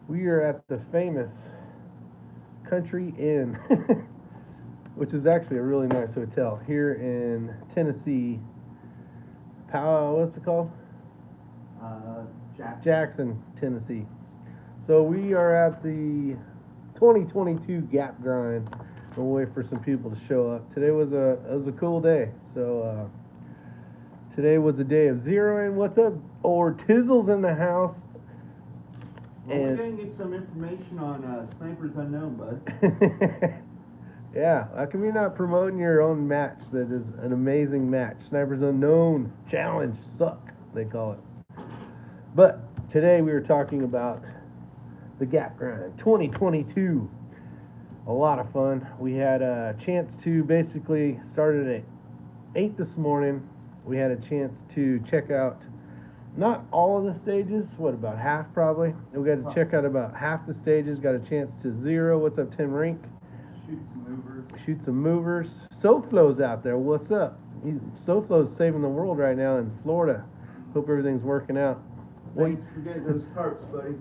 We are at the famous Country Inn, which is actually a really nice hotel here in Tennessee. What's it called? Jackson, Tennessee. So we are at the 2022 Gap grind. We'll wait for some people to show up. Today was a cool day. So today was a day of zeroing. What's up? Or Tizzle's in the house. Well, we're gonna get some information on Snipers Unknown, bud. Yeah, how come you're not promoting your own match that is an amazing match? Snipers Unknown Challenge Suck, they call it. But today we were talking about the Gap Grind 2022. A lot of fun. We had a chance to basically started at 8 this morning. We had a chance to check out not all of the stages, about half probably. We got to check out about half the stages, got a chance to zero. What's up, Tim Rink? Shoot some movers. SoFlo's out there. What's up? SoFlo's saving the world right now in Florida. Hope everything's working out. Thanks for getting those tarps, buddy.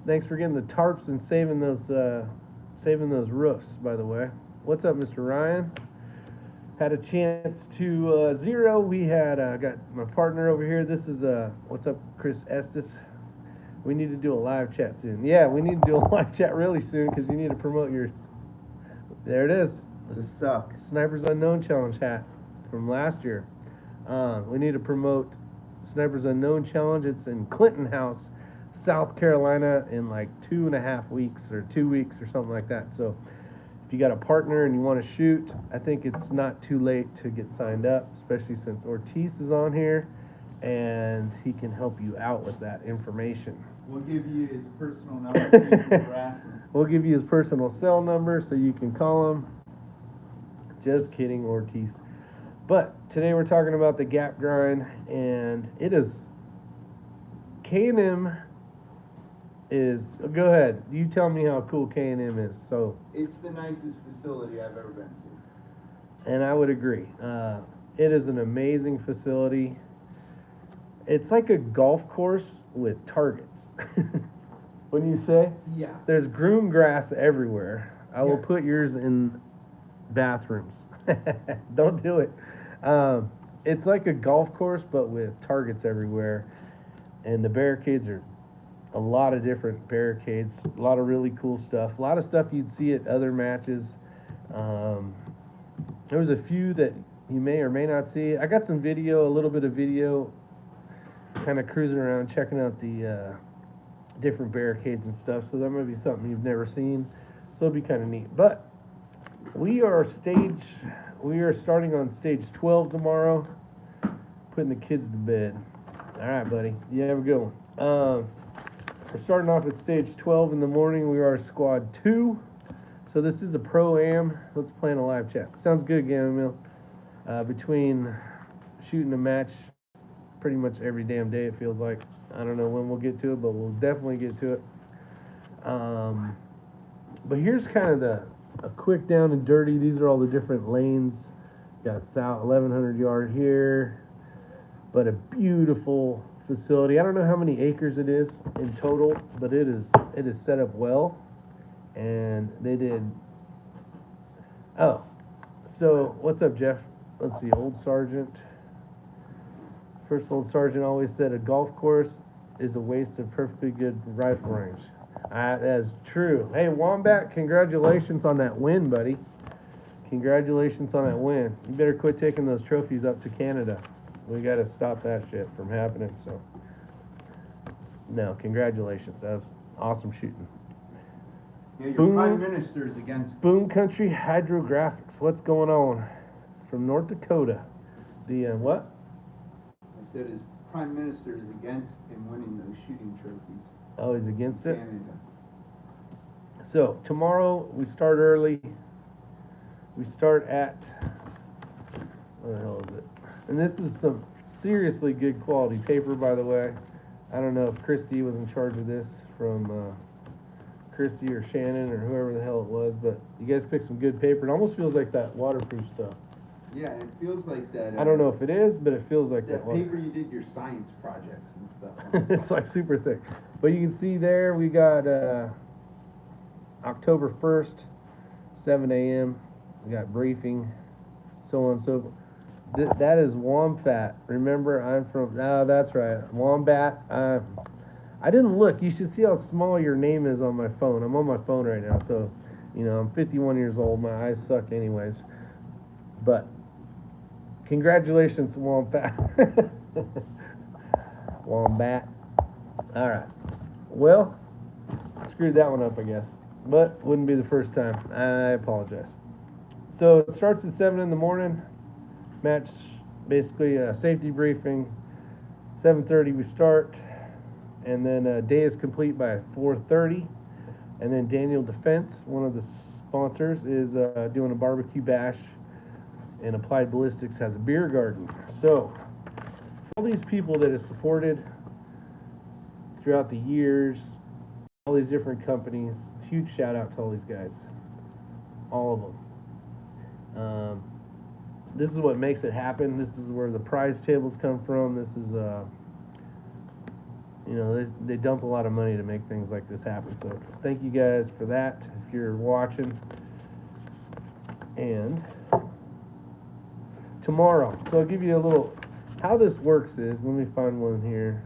Thanks for getting the tarps and saving those roofs, by the way. What's up, Mr. Ryan? Had a chance to zero. We had got my partner over here. This is what's up, Chris Estes. We need to do a live chat soon. Yeah, we need to do a live chat really soon because you need to promote your. There it is. The suck. Snipers Unknown Challenge hat from last year. We need to promote Snipers Unknown Challenge. It's in Clinton House, South Carolina, in like 2.5 weeks or 2 weeks or something like that. So if you got a partner and you want to shoot, I think it's not too late to get signed up, especially since Ortiz is on here and he can help you out with that information. We'll give you his personal number so you can harass him. We'll give you his personal cell number so you can call him. Just kidding, Ortiz. But today we're talking about the Gap grind, and it is K&M is. Go ahead. You tell me how cool K&M is. So it's the nicest facility I've ever been to. And I would agree. It is an amazing facility. It's like a golf course with targets. When you say? Yeah. There's groom grass everywhere. I will put yours in bathrooms. Don't do it. It's like a golf course, but with targets everywhere. And the barricades are a lot of different barricades, a lot of really cool stuff. A lot of stuff you'd see at other matches. There was a few that you may or may not see. I got some video, a little bit of video, kind of cruising around, checking out the different barricades and stuff. So that might be something you've never seen. So it'll be kind of neat. But we are starting on stage 12 tomorrow, putting the kids to bed. All right, buddy. You have a good one. We're starting off at stage 12 in the morning. We are squad 2. So this is a pro-am. Let's plan a live chat. Sounds good, Gamma Mill. Between shooting a match pretty much every damn day, it feels like. I don't know when we'll get to it, but we'll definitely get to it. But here's kind of a quick down and dirty. These are all the different lanes. Got 1,100 yard here, but a beautiful facility. I don't know how many acres it is in total, but it is set up well. And they did. Oh, so what's up, Jeff? Let's see, old sergeant. First old sergeant always said a golf course is a waste of perfectly good rifle range. That's true. Hey, Wombat, congratulations on that win, buddy. Congratulations on that win. You better quit taking those trophies up to Canada. We got to stop that shit from happening. So, no, congratulations. That was awesome shooting. Yeah, your prime minister's against. Boom Country Hydrographics. What's going on from North Dakota? The what? I said his prime minister is against him winning those shooting trophies. Oh, he's against it? Canada. So, tomorrow we start early. We start at, what the hell is it? And this is some seriously good quality paper, by the way. I don't know if Christy was in charge of this from Christy or Shannon or whoever the hell it was, but you guys picked some good paper. It almost feels like that waterproof stuff. Yeah, it feels like that. I don't know if it is, but it feels like that that paper you did your science projects and stuff on. It's like super thick. But you can see there we got October 1st, 7 a.m. We got briefing, so on and so forth. That is Wombat. Remember, I'm from, that's right, Wombat. I didn't look. You should see how small your name is on my phone. I'm on my phone right now, so, you know, I'm 51 years old. My eyes suck anyways. But congratulations, Wombat. Wombat. All right. Well, screwed that one up, I guess. But wouldn't be the first time. I apologize. So it starts at 7 in the morning. Match, basically a safety briefing. 7:30 we start, and then day is complete by 4:30. And then Daniel Defense, one of the sponsors, is doing a barbecue bash, and Applied Ballistics has a beer garden. So all these people that have supported throughout the years, all these different companies, huge shout out to all these guys, all of them. This is what makes it happen. This is where the prize tables come from. This is, you know, they dump a lot of money to make things like this happen. So thank you guys for that, if you're watching. And tomorrow, so I'll give you a little, how this works is, let me find one here.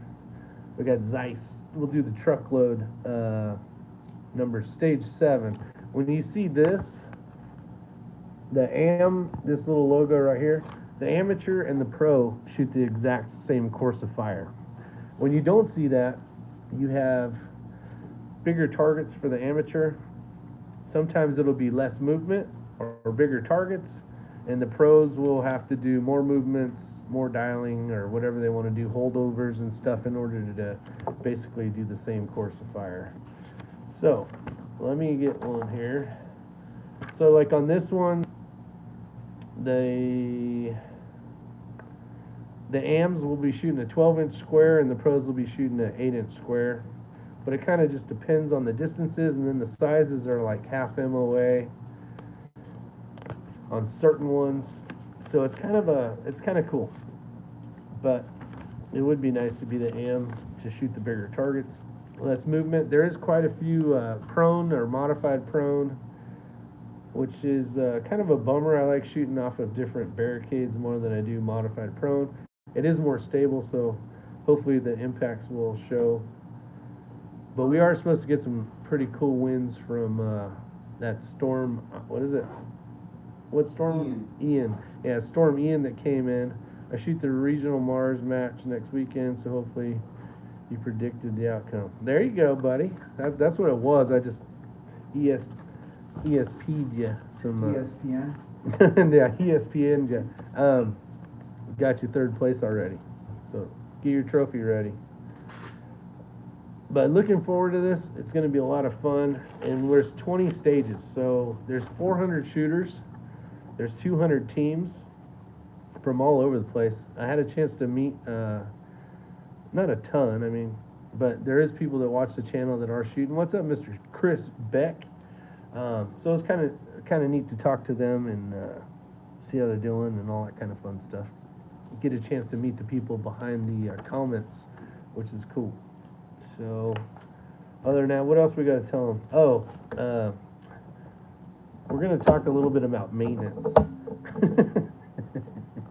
We got Zeiss. We'll do the truckload number, stage 7. When you see this, this little logo right here, the amateur and the pro shoot the exact same course of fire. When you don't see that, you have bigger targets for the amateur. Sometimes it'll be less movement or bigger targets, and the pros will have to do more movements, more dialing, or whatever they want to do, holdovers and stuff, in order to basically do the same course of fire. So let me get one here. So like on this one, the AMs will be shooting a 12-inch square, and the pros will be shooting an 8-inch square. But it kind of just depends on the distances, and then the sizes are like half MOA on certain ones. So it's kind of cool. But it would be nice to be the AM to shoot the bigger targets. Less movement. There is quite a few prone or modified prone, which is kind of a bummer. I like shooting off of different barricades more than I do modified prone. It is more stable, so hopefully the impacts will show. But we are supposed to get some pretty cool winds from that storm. What is it? What storm? Ian. Yeah, Storm Ian that came in. I shoot the regional Mars match next weekend, so hopefully you predicted the outcome. There you go, buddy. That's what it was. I just ESP'd you some. ESPN? Yeah, ESPN. Got you 3rd place already. So get your trophy ready. But looking forward to this. It's going to be a lot of fun. And there's 20 stages. So there's 400 shooters. There's 200 teams from all over the place. I had a chance to meet, not a ton, I mean, but there is people that watch the channel that are shooting. What's up, Mr. Chris Beck? So it's kind of neat to talk to them and see how they're doing and all that kind of fun stuff. Get a chance to meet the people behind the comments, which is cool. So, other than that, what else we got to tell them? Oh, we're going to talk a little bit about maintenance.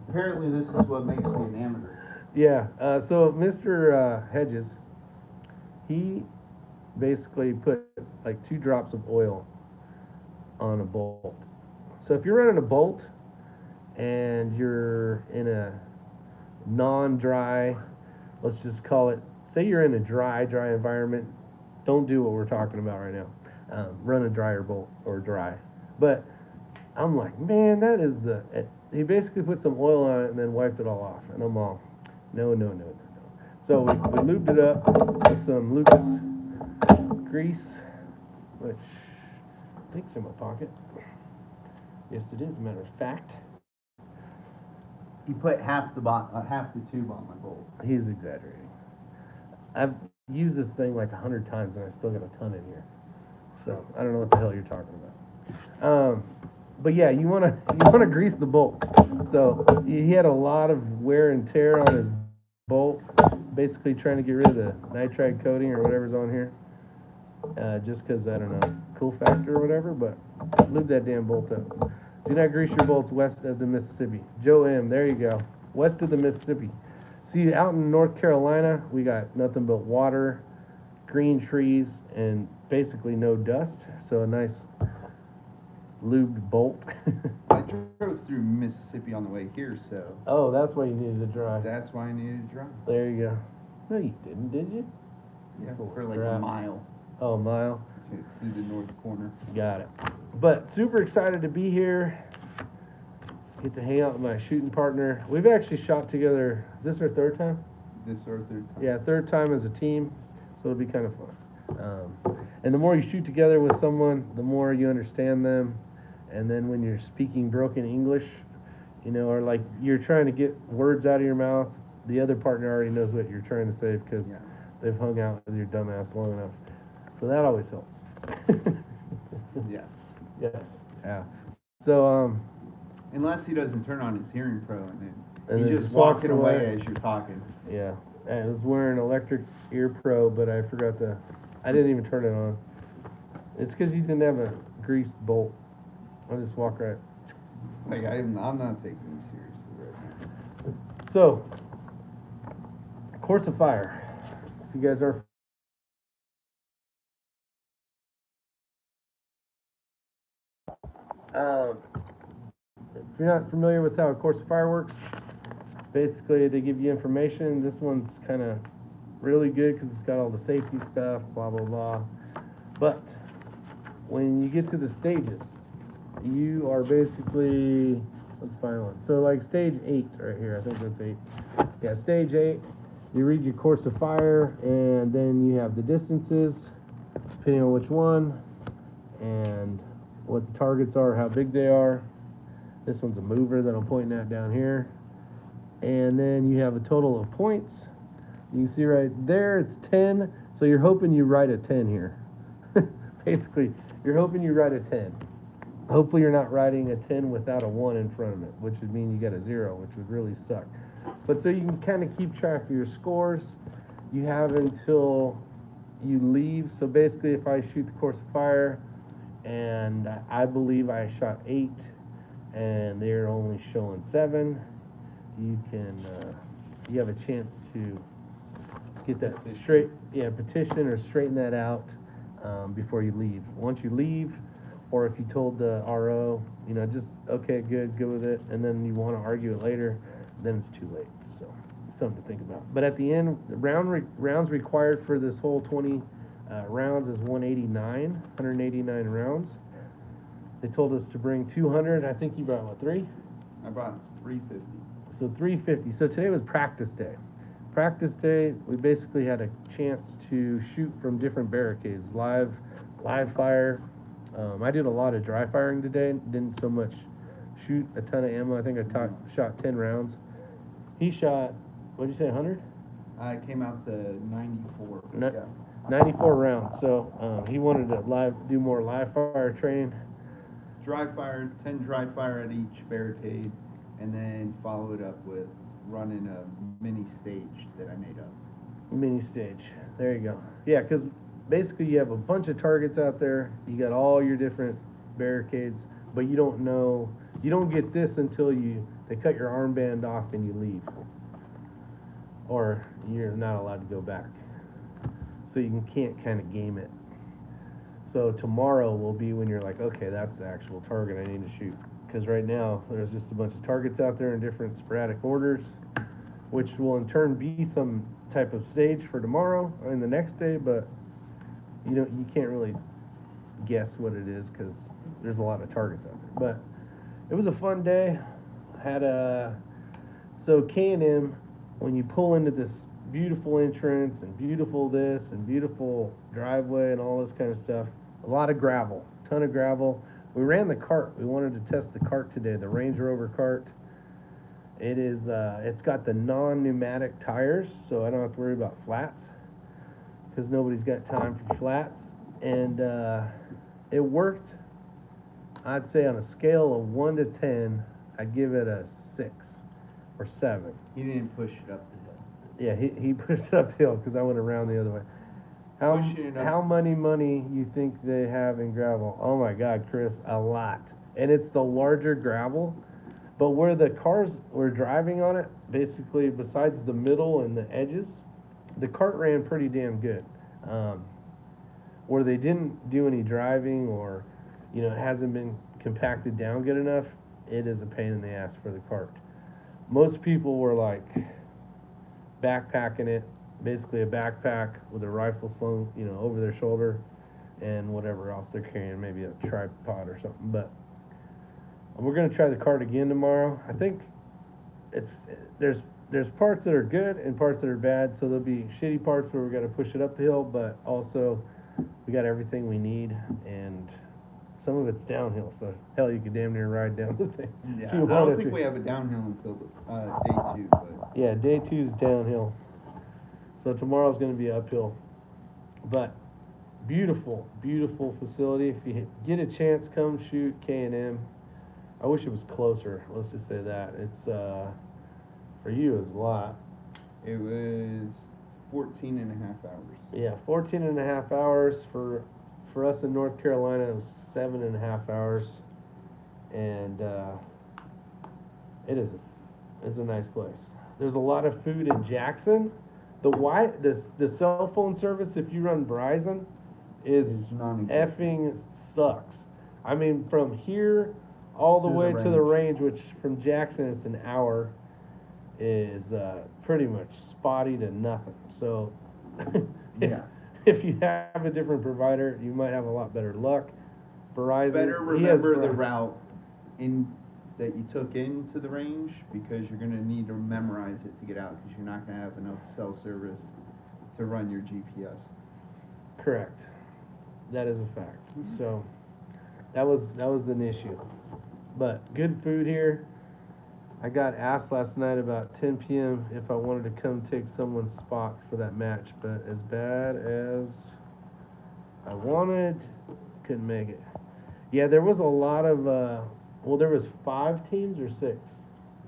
Apparently this is what makes me an amateur. Yeah, so Mr. Hedges, he basically put like 2 drops of oil on a bolt. So if you're running a bolt and you're in a non-dry, let's just call it, say you're in a dry environment, don't do what we're talking about right now. Run a drier bolt or dry. But I'm like, man, that is he basically put some oil on it and then wiped it all off. And I'm all, no. So we lubed it up with some Lucas grease, which I think's in my pocket. Yes, it is, matter of fact. You put half the tube on my bolt. He's exaggerating. I've used this thing like 100 times and I still got a ton in here. So I don't know what the hell you're talking about. but yeah, you wanna grease the bolt. So he had a lot of wear and tear on his bolt, basically trying to get rid of the nitride coating or whatever's on here. Just because, I don't know, cool factor or whatever, but lube that damn bolt up. Do not grease your bolts west of the Mississippi. Joe M., there you go. West of the Mississippi. See, out in North Carolina, we got nothing but water, green trees, and basically no dust. So a nice lubed bolt. I drove through Mississippi on the way here, so Oh, that's why you needed to dry. that's why I needed to drive. There you go. No, you didn't, did you? Yeah, Cool. for like Right. a mile Oh, a mile. through the north corner. Got it. But super excited to be here. Get to hang out with my shooting partner. We've actually shot together. Is this our third time? This is our third time. Yeah, third time as a team. So it'll be kind of fun. And the more you shoot together with someone, the more you understand them. And then when you're speaking broken English, you know, or like you're trying to get words out of your mouth, the other partner already knows what you're trying to say because Yeah. they've hung out with your dumbass long enough. So that always helps. Yes. Yes. Yeah. So, Unless he doesn't turn on his hearing pro and then And he's then just just walks walking away away. as you're talking. yeah. I was wearing electric ear pro, but I forgot I didn't even turn it on. It's because you didn't have a greased bolt. I'll just walk right. Like I'm not taking you seriously right now. So, Course of Fire. If you guys are if you're not familiar with how a Course of Fire works, basically they give you information. This one's kind of really good because it's got all the safety stuff, blah blah blah. But when you get to the stages, you are basically, let's find one. So like stage 8 right here, I think that's 8. Yeah, stage 8. You read your Course of Fire, and then you have the distances, depending on which one, and what the targets are, how big they are. This one's a mover that I'm pointing at down here. And then you have a total of points. You can see right there, it's 10. So you're hoping you write a 10 here. Basically, you're hoping you write a 10. Hopefully you're not writing a 10 without a 1 in front of it, which would mean you got a 0, which would really suck. But so you can kind of keep track of your scores. You have until you leave. So basically, if I shoot the Course of Fire, and I believe I shot 8, and they're only showing 7, you can, you have a chance to get that straight, petition or straighten that out before you leave. Once you leave, or if you told the RO, you know, just, okay, good with it, and then you want to argue it later, then it's too late. So, something to think about. But at the end, the rounds required for this whole 20 rounds is 189 rounds. They told us to bring 200. I think you brought, what, 3? I brought 350. So 350. So today was practice day. Practice day, we basically had a chance to shoot from different barricades, live fire. I did a lot of dry firing today, didn't so much shoot a ton of ammo. I think I shot 10 rounds. He shot, what did you say, 100? I came out to 94. No- Yeah. 94 rounds. So he wanted to do more live fire training. Dry fire, 10 dry fire at each barricade, and then follow it up with running a mini stage that I made up. Mini stage. There you go. Yeah, because basically you have a bunch of targets out there. You got all your different barricades, but you don't get this until they cut your armband off and you leave. Or you're not allowed to go back. So you can't kind of game it. So tomorrow will be when you're like, okay, that's the actual target I need to shoot. Because right now, there's just a bunch of targets out there in different sporadic orders, which will in turn be some type of stage for tomorrow and the next day, but you can't really guess what it is because there's a lot of targets out there. But it was a fun day. So K&M, when you pull into this beautiful entrance and beautiful this and beautiful driveway and all this kind of stuff, a lot of gravel, ton of gravel. We ran the cart. We wanted to test the cart today, the Range Rover cart. It's got the non-pneumatic tires, so I don't have to worry about flats because nobody's got time for flats. And it worked. I'd say on a scale of 1 to 10, I'd give it a 6 or 7. He didn't push it up the hill. Yeah, he pushed it up the hill because I went around the other way. Pushing it up. How many money you think they have in gravel? Oh my God, Chris, a lot. And it's the larger gravel, but where the cars were driving on it, basically besides the middle and the edges, the cart ran pretty damn good. Where they didn't do any driving or, it hasn't been compacted down good enough, it is a pain in the ass for the cart. Most people were like backpacking it, basically a backpack with a rifle slung, over their shoulder and whatever else they're carrying, maybe a tripod or something. But we're gonna try the cart again tomorrow. I think there's parts that are good and parts that are bad, so there'll be shitty parts where we got to push it up the hill, but also we got everything we need, and some of it's downhill, so hell, you could damn near ride down the thing. Yeah, I don't think we have a downhill until day 2, but yeah, day 2's downhill, so tomorrow's going to be uphill. But beautiful, beautiful facility. If you get a chance, come shoot K&M. I wish it was closer. Let's just say that it's for you is a lot. it was 14 and a half hours. Yeah, 14 and a half hours. For us in North Carolina, it was 7.5 hours. And it's a nice place. There's a lot of food in Jackson. The cell phone service, if you run Verizon, is It's non-existent. effing sucks. I mean, from here all the To the way to the range. range, which from Jackson it's an hour, is pretty much spotty to nothing. So if, Yeah. if you have a different provider, you might have a lot better luck. Verizon, Better he has remember the Verizon. route that you took into the range, because you're going to need to memorize it to get out, because you're not going to have enough cell service to run your GPS. Correct. That is a fact. So that was an issue. But good food here. I got asked last night about 10 p.m. if I wanted to come take someone's spot for that match, but as bad as I wanted, couldn't make it. Yeah, there was a lot of there was 5 teams or 6.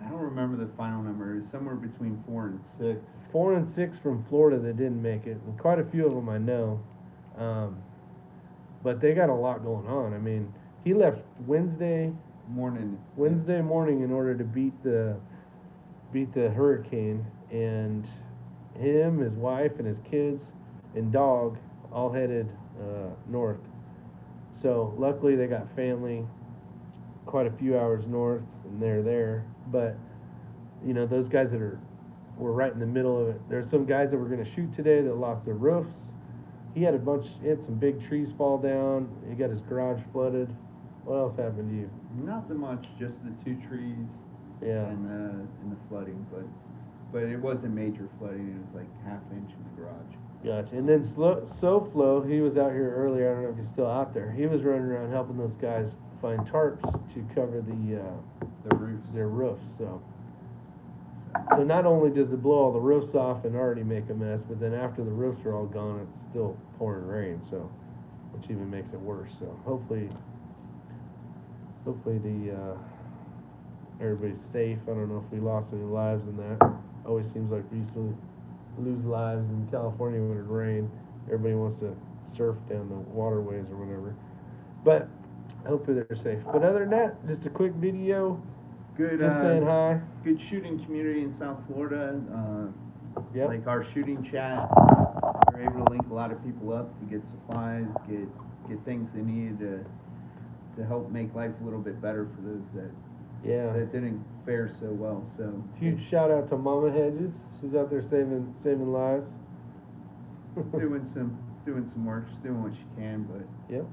I don't remember the final number. It was somewhere between 4 and 6. 4 and 6 from Florida that didn't make it, and quite a few of them I know. But they got a lot going on. I mean, he left Wednesday morning in order to beat the hurricane, and him, his wife, and his kids and dog all headed north. So luckily they got family quite a few hours north, and they're there. But those guys that were right in the middle of it. There's some guys that were going to shoot today that lost their roofs. He had some big trees fall down. He got his garage flooded. What else happened to you? Not that much, just the 2 trees. Yeah. And the flooding, but it wasn't major flooding. It was like ½ inch in the garage. Gotcha. And then SoFlo, he was out here earlier. I don't know if he's still out there. He was running around helping those guys find tarps to cover their roofs. So not only does it blow all the roofs off and already make a mess, but then after the roofs are all gone, it's still pouring rain. So, which even makes it worse. So hopefully everybody's safe. I don't know if we lost any lives in that. Always seems like we used to lose lives in California when it rained. Everybody wants to surf down the waterways or whatever. But hopefully they're safe. But other than that, just a quick video. Good. Just saying hi. Good shooting community in South Florida. Yep. Like our shooting chat, we're able to link a lot of people up to get supplies, get things they needed to help make life a little bit better for those that didn't fare so well. So huge shout out to Mama Hedges. She's out there saving lives. doing some work, she's doing what she can, but yep.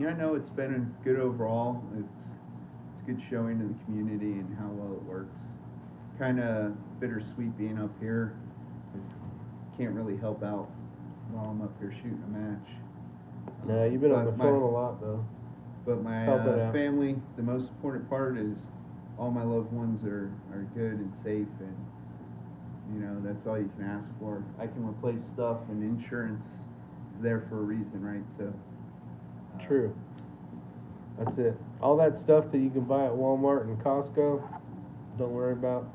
I know it's been good overall. It's good showing to the community and how well it works. Kind of bittersweet being up here. Can't really help out while I'm up here shooting a match. No, you've been on the phone a lot though. But my family, the most important part is all my loved ones are good and safe, and that's all you can ask for. I can replace stuff, and insurance is there for a reason, right? So true. That's it. All that stuff that you can buy at Walmart and Costco, don't worry about.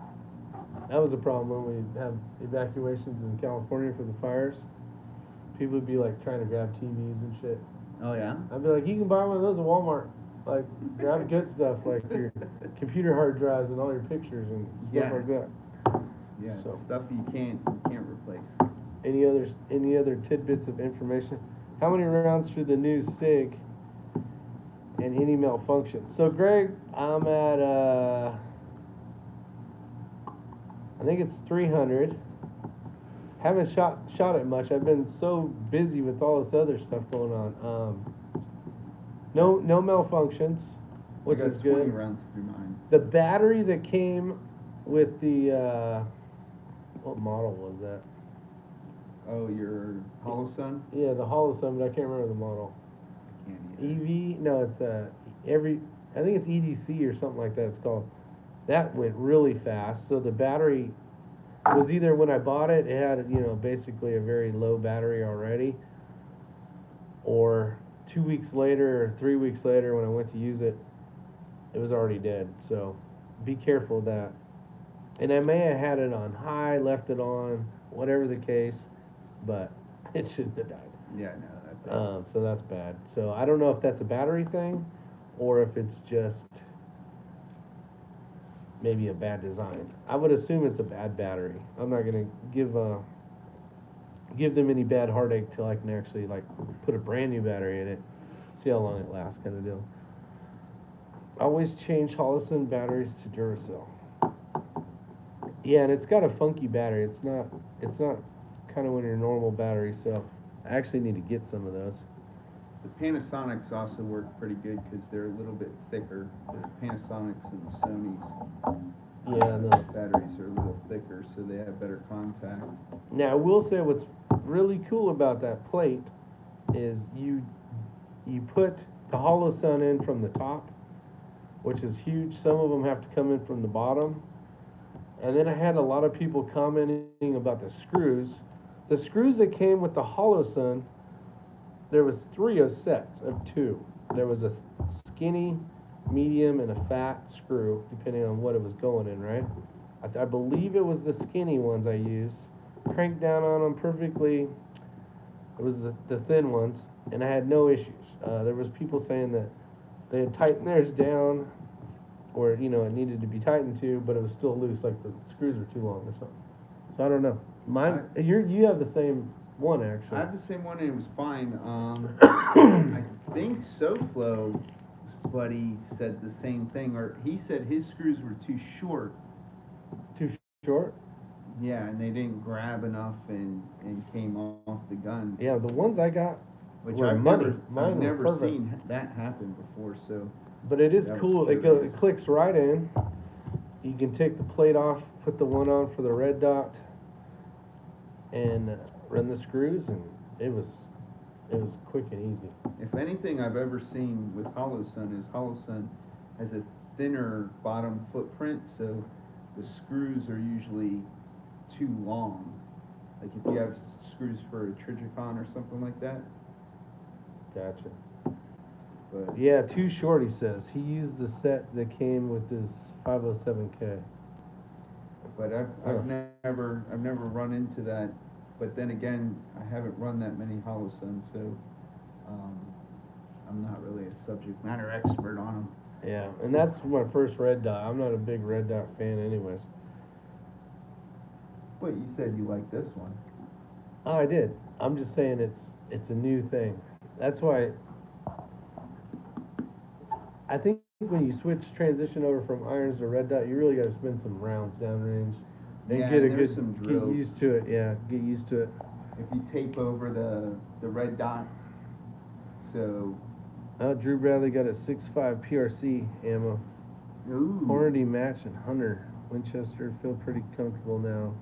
That was a problem when we have evacuations in California for the fires. People would be like trying to grab TVs and shit. Oh yeah. I'd be like, you can buy one of those at Walmart. Like, grab good stuff like your computer hard drives and all your pictures and stuff like that. Yeah, So. stuff you can't replace. Any other tidbits of information? How many rounds through the new SIG and any malfunction? So Greg, I'm at I think it's 300. Haven't shot it much. I've been so busy with all this other stuff going on. No malfunctions, which is good. 20 rounds through mine. The battery that came with the what model was that? Oh, your Holosun? Yeah, the Holosun, but I can't remember the model. Can't either. EV? No, it's I think it's EDC or something like that. It's called. That went really fast. So the battery was either when I bought it, it had basically a very low battery already, or 2 weeks later or 3 weeks later when I went to use it, it was already dead. So be careful of that. And I may have had it on high, left it on, whatever the case, but it shouldn't have died. Yeah, no, that's bad. So that's bad. So I don't know if that's a battery thing, or if it's just maybe a bad design. I would assume it's a bad battery. I'm not gonna give them any bad heartache till I can actually put a brand new battery in it, see how long it lasts, kind of deal. Always change Holosun batteries to Duracell. Yeah, and it's got a funky battery. It's not kind of one of your normal batteries. So I actually need to get some of those. The Panasonics also work pretty good because they're a little bit thicker. The Panasonics and the Sonys. Yeah, those batteries are a little thicker, so they have better contact. Now I will say what's really cool about that plate is you put the Holosun in from the top, which is huge. Some of them have to come in from the bottom. And then I had a lot of people commenting about the screws. The screws that came with the Holosun, there was 3 sets of 2. There was a skinny, medium, and a fat screw, depending on what it was going in, right? I believe it was the skinny ones I used. Cranked down on them perfectly. It was the thin ones, and I had no issues. There was people saying that they had tightened theirs down, or it needed to be tightened to, but it was still loose, like the screws were too long or something. So I don't know. Mine, you have the same one actually. I had the same one and it was fine. I think SoFlo's buddy said the same thing, or he said his screws were too short. Too short? Yeah, and they didn't grab enough and came off the gun. Yeah, the ones I got which were I've money. I've never seen that happen before. So. But it is cool. It clicks right in. You can take the plate off, put the one on for the red dot, and run the screws, and it was quick and easy. If anything I've ever seen with Holosun is Holosun has a thinner bottom footprint, so the screws are usually too long. Like if you have screws for a Trigicon or something like that. Gotcha. But yeah, too short, he says. He used the set that came with his 507K. But I've never run into that. But then again, I haven't run that many Holosuns, so I'm not really a subject matter expert on them. Yeah, and that's my first red dot. I'm not a big red dot fan anyways. But you said you like this one. Oh, I did. I'm just saying it's a new thing. That's why I think when you transition over from irons to red dot, you really got to spend some rounds downrange and get used to it. Yeah, get used to it. If you tape over the red dot, so. Drew Bradley got a 6.5 PRC ammo. Ooh. Hornady match and Hunter Winchester feel pretty comfortable now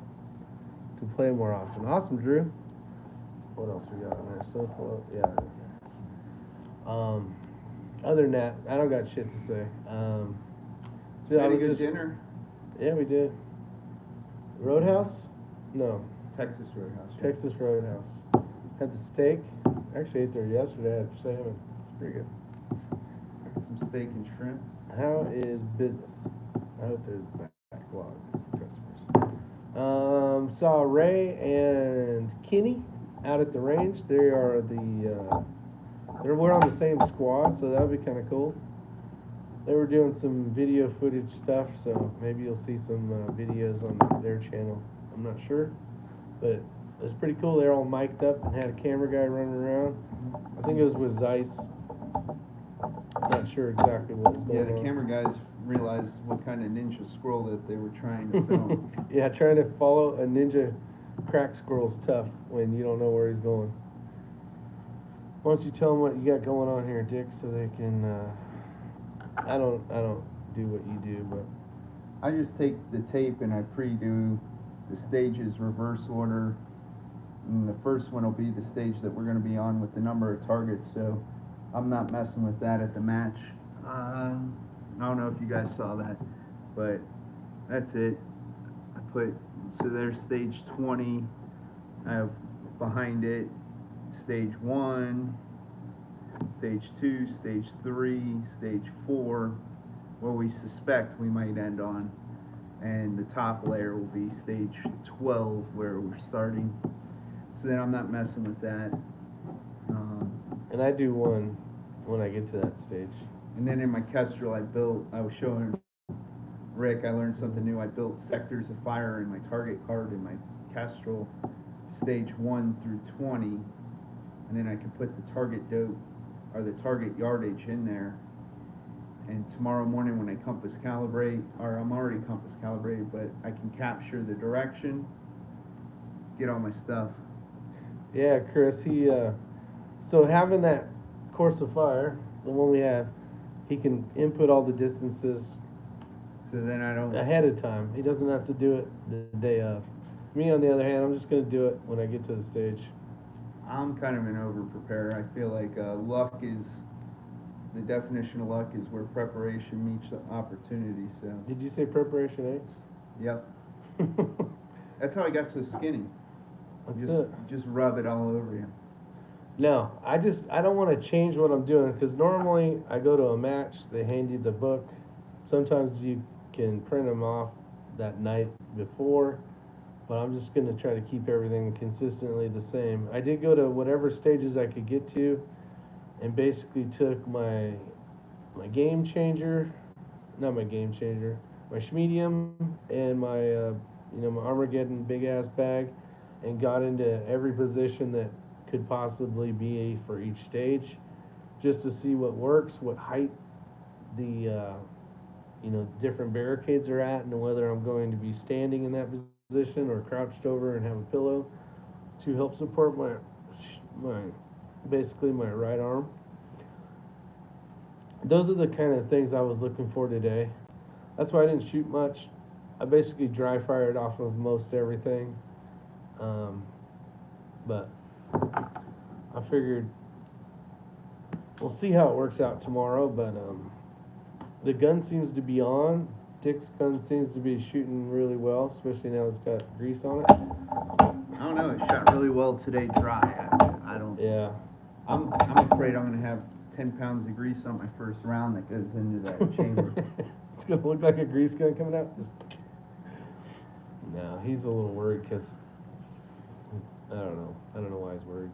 to play more often. Awesome, Drew. What else we got in there? So yeah. Other than that, I don't got shit to say. Had a good dinner? Yeah, we did. Roadhouse? No. Texas Roadhouse. Yeah. Texas Roadhouse. Had the steak. Actually ate there yesterday. I had salmon. It's pretty good. Some steak and shrimp. How is business? I hope there's backlog for customers. Saw Ray and Kenny out at the range. They are we're on the same squad, so that would be kind of cool. They were doing some video footage stuff, so maybe you'll see some videos on their channel. I'm not sure, but it was pretty cool. They're all mic'd up and had a camera guy running around. I think it was with Zeiss. Not sure exactly what was going on. Yeah, the camera guys realized what kind of ninja squirrel that they were trying to film. Yeah, trying to follow a ninja crack squirrel's tough when you don't know where he's going. Why don't you tell them what you got going on here, Dick, so they can. I don't do what you do, but I just take the tape and I pre-do the stages reverse order. And the first one will be the stage that we're going to be on with the number of targets, so I'm not messing with that at the match. I don't know if you guys saw that, but that's it. So there's stage 20. I have behind it stage 1, stage 2, stage 3, stage 4, where we suspect we might end on. And the top layer will be stage 12, where we're starting. So then I'm not messing with that. And I do one when I get to that stage. And then in my Kestrel, I was showing Rick, I learned something new. I built sectors of fire in my target card in my Kestrel, stage 1 through 20. And then I can put the target dope, or the target yardage in there. And tomorrow morning when I compass calibrate, or I'm already compass calibrated, but I can capture the direction, get all my stuff. Yeah, Chris, so having that course of fire, the one we have, he can input all the distances So then I don't. ahead of time. He doesn't have to do it the day of. Me, on the other hand, I'm just going to do it when I get to the stage. I'm kind of an over-preparer. I feel like luck is, the definition of luck is where preparation meets the opportunity, so. Did you say preparation X? Yep. That's how I got so skinny. That's it. Just rub it all over you. No, I don't want to change what I'm doing, because normally I go to a match, they hand you the book. Sometimes you can print them off that night before, but I'm just going to try to keep everything consistently the same. I did go to whatever stages I could get to, and basically took my game changer, not my game changer, my schmedium and my my Armageddon big ass bag, and got into every position that could possibly be for each stage, just to see what works, what height the different barricades are at, and whether I'm going to be standing in that position or crouched over and have a pillow to help support basically my right arm. Those are the kind of things I was looking for today. That's why I didn't shoot much. I basically dry fired off of most everything. But I figured we'll see how it works out tomorrow, but the gun seems to be on. Dick's gun seems to be shooting really well, especially now it's got grease on it. I don't know. It shot really well today dry. I don't. Yeah. I'm afraid I'm gonna have 10 pounds of grease on my first round that goes into that chamber. It's gonna look like a grease gun coming out. No, he's a little worried because I don't know why he's worried.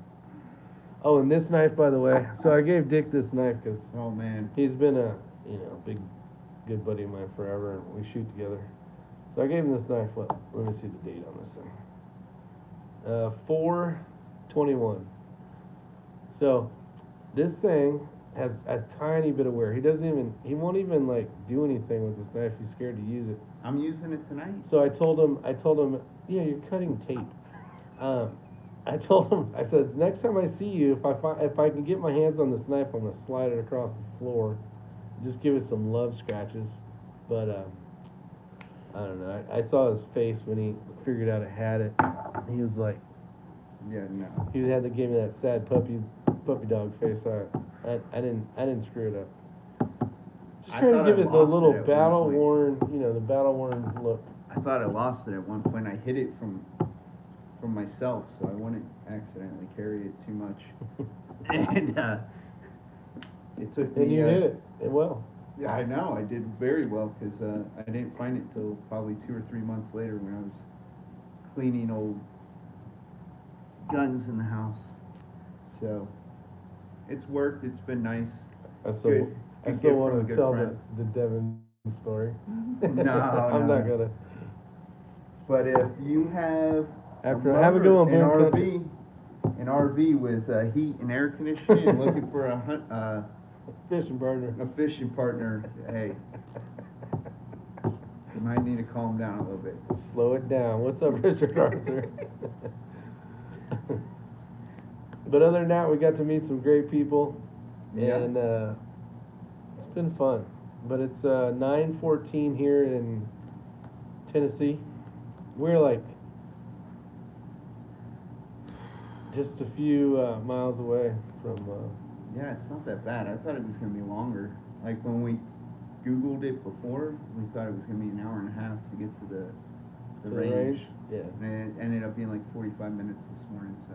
Oh, and this knife, by the way. So I gave Dick this knife because Oh man. he's been a big good buddy of mine forever, and we shoot together. So I gave him this knife. Let me see the date on this thing. 4/21. So this thing has a tiny bit of wear. He won't even like do anything with this knife. He's scared to use it. I'm using it tonight. So I told him, yeah, you're cutting tape. I told him, I said, next time I see you, if I can get my hands on this knife, I'm gonna slide it across the floor, just give it some love scratches. But I don't know. I saw his face when he figured out it had it. He was like, Yeah, no. he had to give me that sad puppy dog face. I didn't screw it up. Just I trying to thought give I it the lost little it at one battle point. worn, the battle worn look. I thought I lost it at one point. I hid it from myself, so I wouldn't accidentally carry it too much. And It took And me. you did it well. Yeah, I know. I did very well because I didn't find it till probably 2 or 3 months later when I was cleaning old guns in the house. So it's worked. It's been nice. I still, Good- I good still gift want from a to good tell friend. the Devin story. No, I'm no, not no. gonna. But if you have After have a good one, an Boone RV, an RV with heat and air conditioning, and looking for a Fishing partner. fishing partner, hey, you might need to calm down a little bit. Slow it down. What's up, Richard Arthur? But other than that, we got to meet some great people, Yeah. and it's been fun. But it's 9:14 here in Tennessee. We're like just a few miles away from. Yeah, it's not that bad. I thought it was going to be longer. Like when we Googled it before, we thought it was going to be an hour and a half to get to the range. Yeah. And it ended up being like 45 minutes this morning, so.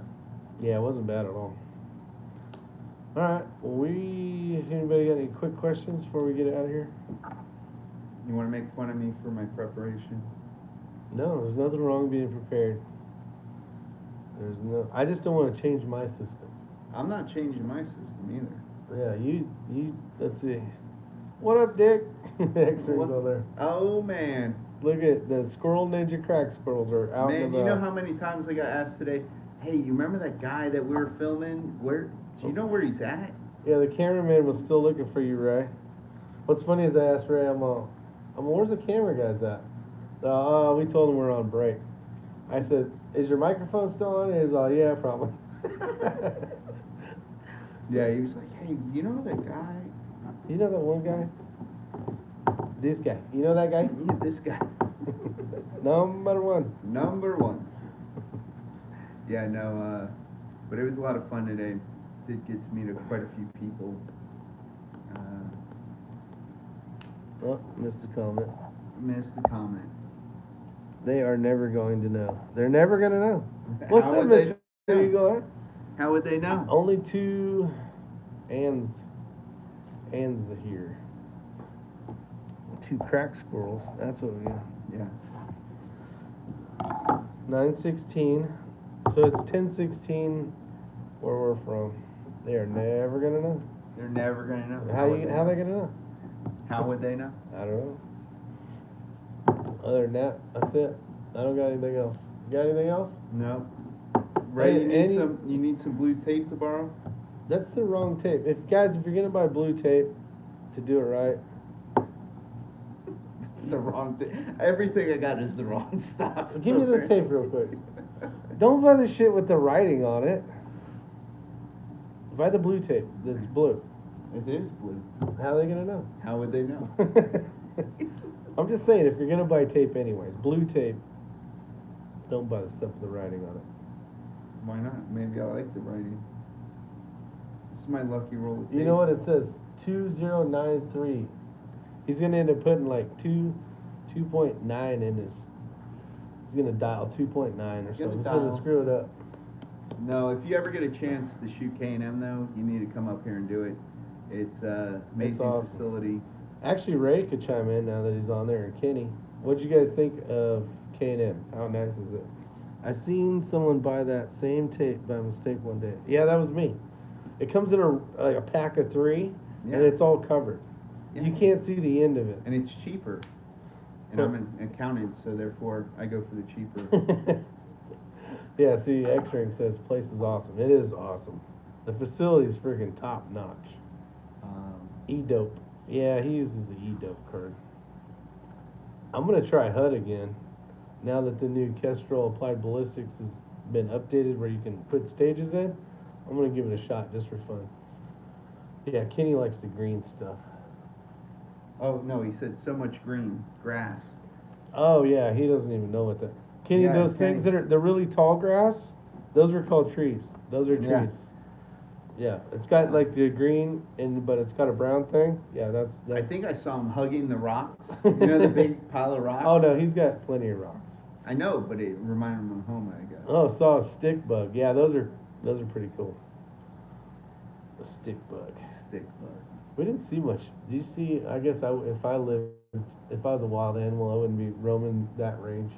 Yeah, it wasn't bad at all. All right. Well, anybody got any quick questions before we get out of here? You want to make fun of me for my preparation? No, there's nothing wrong with being prepared. I just don't want to change my system. I'm not changing my system either. Yeah, let's see. What up, Dick? X-rays What? on there. Oh, man. Look at the Squirrel Ninja crack squirrels are out Man, and about. you know how many times I got asked today, hey, you remember that guy that we were filming? Do you know where he's at? Yeah, the cameraman was still looking for you, Ray. What's funny is I asked Ray, where's the camera guys at? We told him we're on break. I said, is your microphone still on? He's all, yeah, probably. Yeah, he was like, hey, you know that guy? You know that one guy? This guy. You know that guy? Yeah, this guy. Number one. Number one. Yeah, no, but it was a lot of fun today. Did get to meet quite a few people. Oh, missed a comment. Missed the comment. They are never going to know. They're never going to know. What's How up, would they Mr. know? Eagle? How would they know? Only two ands here. Two crack squirrels. That's what we got. Yeah. 9:16. So it's 10:16 where we're from. They are never gonna know. They're never gonna know. How would they know? gonna know? How would they know? I don't know. Other than that, that's it. I don't got anything else. You got anything else? No. Ray, Hey, you need some blue tape to borrow? That's the wrong tape. If you're gonna buy blue tape to do it right, It's the wrong thing. Everything I got is the wrong stuff. give me the tape real quick. Don't buy the shit with the writing on it. Buy the blue tape that's blue. It is blue. How are they gonna know? How would they know? I'm just saying, if you're gonna buy tape anyways, blue tape, don't buy the stuff with the writing on it. Why not? Maybe I like the writing. This is my lucky roll of tape. You know what it says? 2093. He's gonna end up putting like 2.9 in his. He's gonna dial 2.9 or He's something. gonna He's gonna dial. screw it up. No, if you ever get a chance to shoot K&M though, you need to come up here and do it. It's amazing awesome. facility. Actually, Ray could chime in now that he's on there, and Kenny. What'd you guys think of K&M? How nice is it? I seen someone buy that same tape by mistake one day. Yeah, that was me. It comes in a pack of 3, Yeah. and it's all covered. Yeah. You can't see the end of it. And it's cheaper. And Huh. I'm an accountant, so therefore I go for the cheaper. Yeah, see, X-Ring says place is awesome. It is awesome. The facility is freaking top notch. E-dope. Yeah, he uses the E-dope card. I'm gonna try HUD again. Now that the new Kestrel Applied Ballistics has been updated where you can put stages in, I'm gonna give it a shot just for fun. Yeah, Kenny likes the green stuff. Oh no, he said so much green grass. Oh yeah, he doesn't even know what that. Kenny, Yeah, those things that are the really tall grass, those are called trees. Those are trees. Yeah. Yeah, it's got like the green but it's got a brown thing. Yeah, that's. I think I saw him hugging the rocks. You know the big pile of rocks? Oh no, he's got plenty of rocks. I know, but it reminded him of home, I guess. Oh, saw a stick bug. Yeah, those are pretty cool. A stick bug. Stick bug. We didn't see much. Did you see? I guess if I was a wild animal, I wouldn't be roaming that range.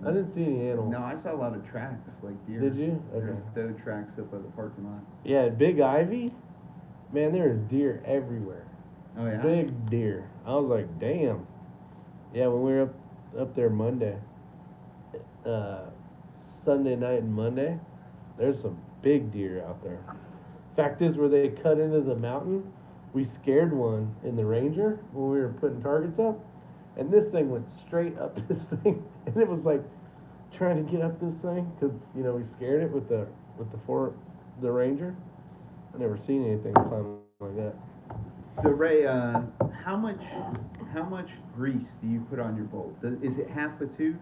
I didn't see any animals. No, I saw a lot of tracks, like deer. Did you? Okay. There's doe tracks up by the parking lot. Yeah, Big Ivy. Man, there is deer everywhere. Oh yeah. Big deer. I was like, damn. Yeah, when we were up there Monday, Sunday night and Monday, there's some big deer out there. Fact is, where they cut into the mountain, we scared one in the Ranger when we were putting targets up, and this thing went straight up this thing, and it was like trying to get up this thing because we scared it with the Ranger. I never seen anything climb like that. So Ray, how much grease do you put on your bolt? Is it half a tube?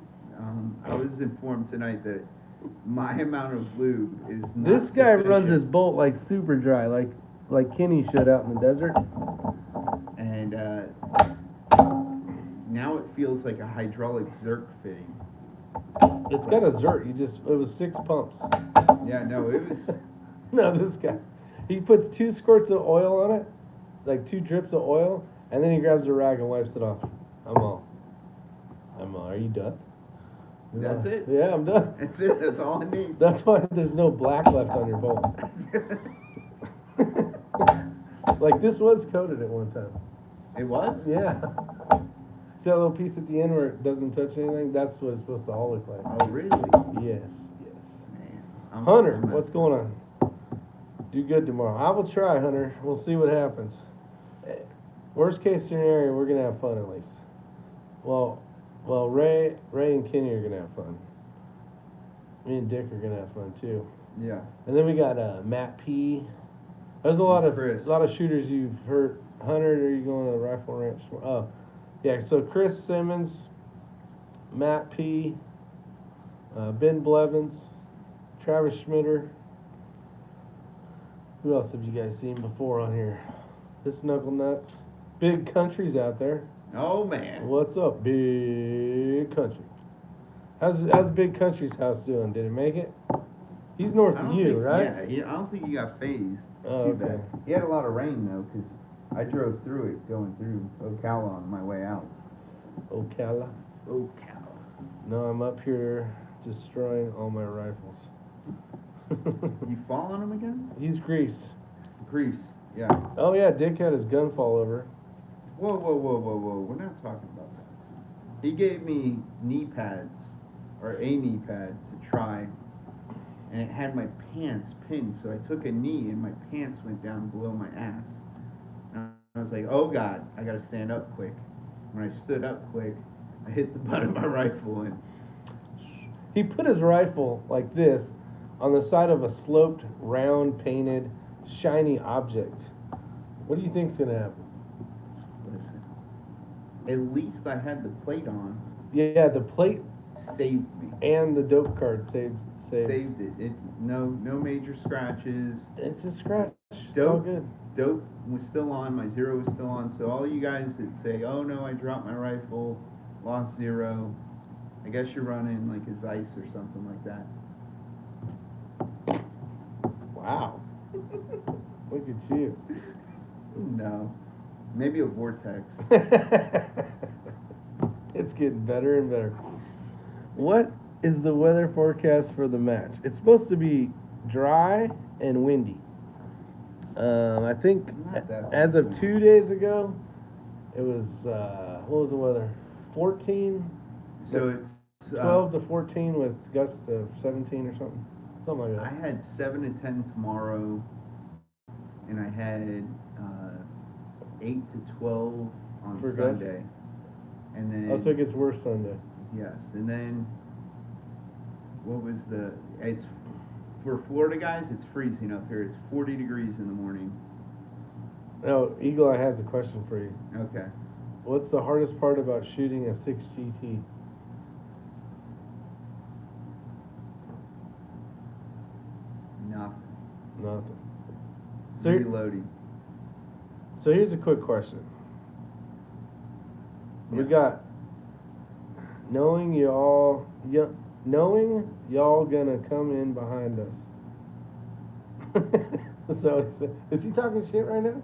I was informed tonight that my amount of lube is not This guy sufficient. runs his bolt like super dry, like Kenny should out in the desert. And now it feels like a hydraulic Zerk fitting. It's got a Zert. It was 6 pumps. Yeah, no, it was. No, this guy. He puts 2 squirts of oil on it, like 2 drips of oil, and then he grabs a rag and wipes it off. I'm all. Are you done? That's it? Yeah, I'm done. That's it. That's all I need. That's why there's no black left on your bolt. Like, this was coated at one time. It was? Yeah. See that little piece at the end where it doesn't touch anything? That's what it's supposed to all look like. Oh, really? Yes. Man, Hunter, what's going on? Do good tomorrow. I will try, Hunter. We'll see what happens. Worst case scenario, we're gonna have fun at least. Well, Ray and Kenny are gonna have fun. Me and Dick are gonna have fun too. Yeah. And then we got Matt P. There's a lot of shooters you've heard. Hunter, are you going to the rifle ranch? Oh, yeah. So Chris Simmons, Matt P, Ben Blevins, Travis Schmitter. Who else have you guys seen before on here? This Knuckle Nuts. Big Country's out there. Oh man. What's up, Big Country? How's Big Country's house doing? Did it make it? He's north of you, right? Yeah, I don't think he got phased Oh, too okay. bad. He had a lot of rain though, because I drove through it going through Ocala on my way out. Ocala? Ocala. No, I'm up here destroying all my rifles. You fall on him again? He's greased. Grease, yeah. Oh yeah, Dick had his gun fall over. Whoa. We're not talking about that. He gave me knee pads, or a knee pad to try, and it had my pants pinned, so I took a knee and my pants went down below my ass. And I was like, oh God, I gotta stand up quick. When I stood up quick, I hit the butt of my rifle and... He put his rifle like this on the side of a sloped, round, painted, shiny object. What do you think's gonna happen? Listen, at least I had the plate on. Yeah, the plate Saved me. and the dope card saved. Saved it. No major scratches. It's a scratch. It's all Dope. good. Dope was still on. My zero was still on. So all you guys that say, "Oh no, I dropped my rifle, lost zero," I guess you're running like a Zeiss or something like that. Wow. Look at you. No, maybe a Vortex. It's getting better and better. What is the weather forecast for the match? It's supposed to be dry and windy. I think Not that as of windy. 2 days ago, it was, what was the weather? 14? So it's 12 to 14 with gusts of 17 or something. Something like I that. had 7 to 10 tomorrow, and I had 8 to 12 on For Sunday, and then Oh, so it gets worse Sunday. yes, and then what was the? It's for Florida guys. It's freezing up here. It's 40 degrees in the morning. Now, Eagle Eye has a question for you. Okay. What's the hardest part about shooting a 6 GT? Nothing. Nothing. So, Reloading. so here's a quick question. We Yeah. got knowing y'all gonna come in behind us. So is he talking shit right now?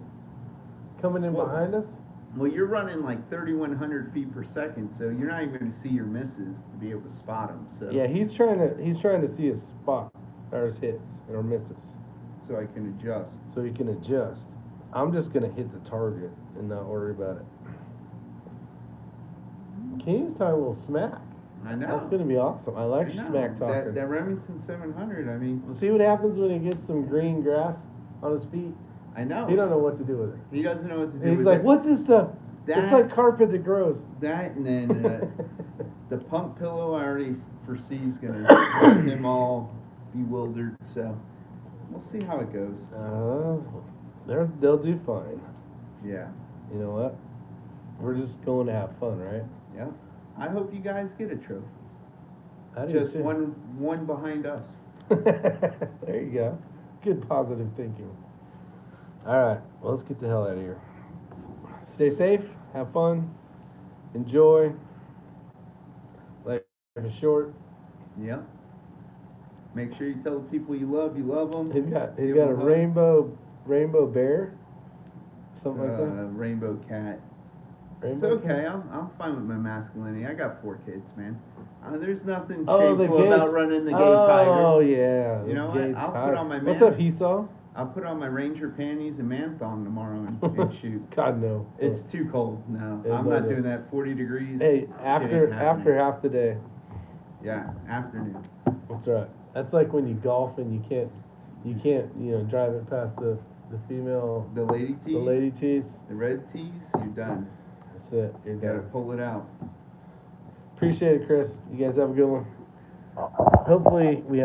Coming in Well, behind us? Well, you're running like 3,100 feet per second, so you're not even going to see your misses to be able to spot them. So Yeah, he's trying to see his spot or his hits or misses, so I can adjust. so he can adjust. I'm just gonna hit the target and not worry about it. King's talking a little smack. I know. That's gonna be awesome. I like I know. smack talking. That Remington 700. I mean, We'll see what happens when he gets some green grass on his feet. I know. He don't know what to do with it. He doesn't know what to do. And he's with like, it. "What's this stuff? It's That- like carpet that grows." That and then the pump pillow I already foresee is going to have him all bewildered. So we'll see how it goes. They'll do fine. Yeah. You know what? We're just going to have fun, right? Yeah. I hope you guys get a trophy. I do Just too. one behind us. There you go. Good positive thinking. All right, well, let's get the hell out of here. Stay safe, have fun, enjoy. Life is short. Yeah. Make sure you tell the people you love them. He's got Give a 'em hug. rainbow bear, something like that. Rainbow cat. Rainbow It's okay. cat? I'm fine with my masculinity. I got 4 kids, man. There's nothing Oh, the shameful gay. about running the gay Oh tiger. yeah. You the know gay what? I'll put tiger. on my What's man- up, Esau? I'll put on my ranger panties and man thong tomorrow and shoot. God no. It's too cold. No, Yeah, I'm no, not no. doing that. 40 degrees. Hey, Shit after ain't happening. half the day. Yeah, afternoon. That's right. That's like when you golf and you can't drive it past the female, The lady tees. the lady tees. The red tees. You're done. That's it. You're You gotta done. pull it out. Appreciate it, Chris. You guys have a good one. Hopefully we have